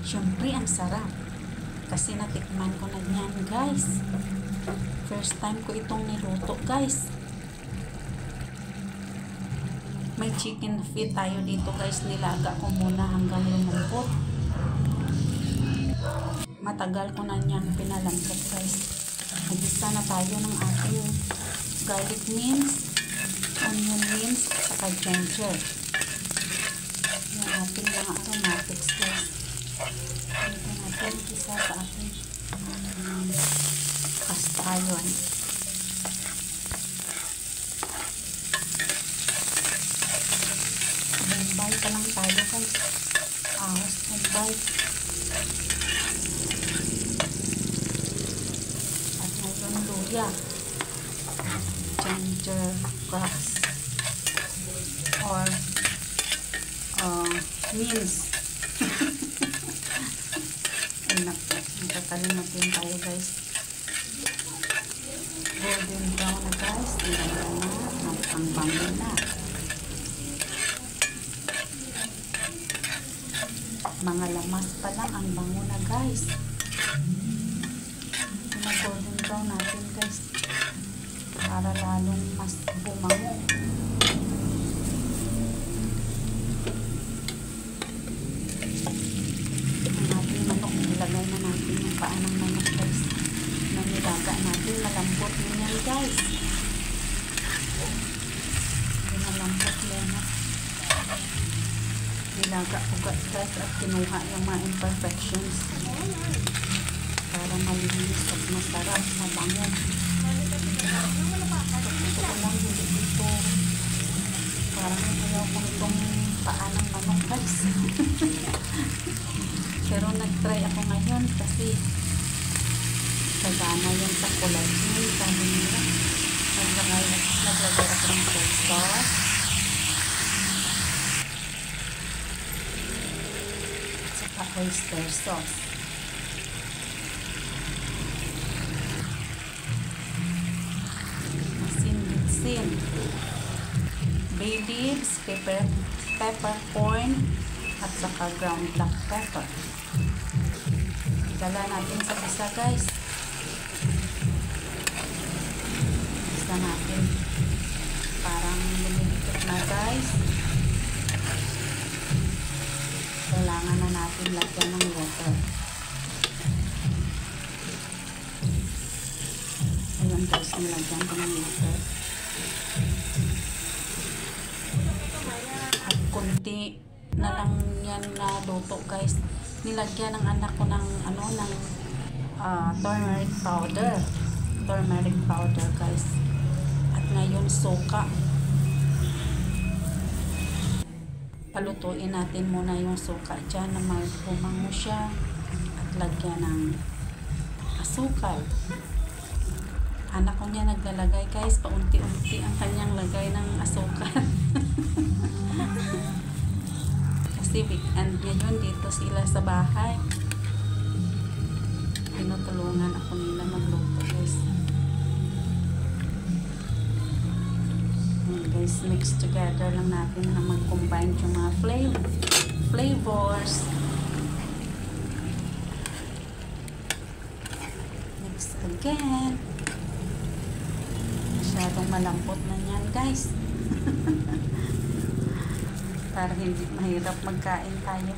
Syempre, ang sarap. Kasi natikman ko na yan, guys. First time ko itong niluto, guys. May chicken feet tayo dito, guys. Nilaga ko muna hanggang lumambot. Matagal ko na niyang pinalambot, guys. Nagisa na tayo ng ating garlic mince, onion mince, saka ginger. Yung ating mga aromatics, guys. Ito natin isa sa ating kastayon. Bombay pa lang tayo, guys. Ahos, bombay. At ngayon luya. Ginger grass. Or mince. Enak po. Nakakalimutin tayo, guys. Golden brown na, guys. Tingnan na. Ang bango na. Mga lamas pa lang ang bango na, guys. Golden brown natin, guys. Para lalong mas bumango. Ilagay na natin yung paa ng manok, guys, na nilaga natin. Malambot din yan, guys. Malambot yan. Nilaga ko, guys, at kinuha yung mga imperfections para malinis at masarap, mabango. Ito ko lang dito. Parang ayaw ko itong paa ng manok, guys. Pero nag-try ako ngayon kasi sagana yan sa collagen. Sabi nila, naglagay ako ng soy sauce. At saka oyster sauce. Asin-bitsin. Bay leaves, peppercorn, at saka ground black pepper. Dala natin sa isa, guys. Isa natin. Parang lumilipat na, guys. Kailangan na natin lagyan ng water. Ayan, guys, nilagyan ko ng water. At kunti na lang yan na luto, guys. Nilagyan ng anak ko ng turmeric powder, guys. At ngayon suka. Palutuin natin muna yung suka dyan na bumango siya at lagyan ng asukal. Anak ko niya naglalagay, guys, paunti-unti ang kanyang lagay ng asukal. Kasi weekend ngayon dito sila sa bahay. Tinutulungan ako nila magluto, guys. And guys, mix together lang natin na mag-combine yung mga flavors. Mix again. Masyadong malambot na yan, guys. Para hindi mahirap magkain tayo.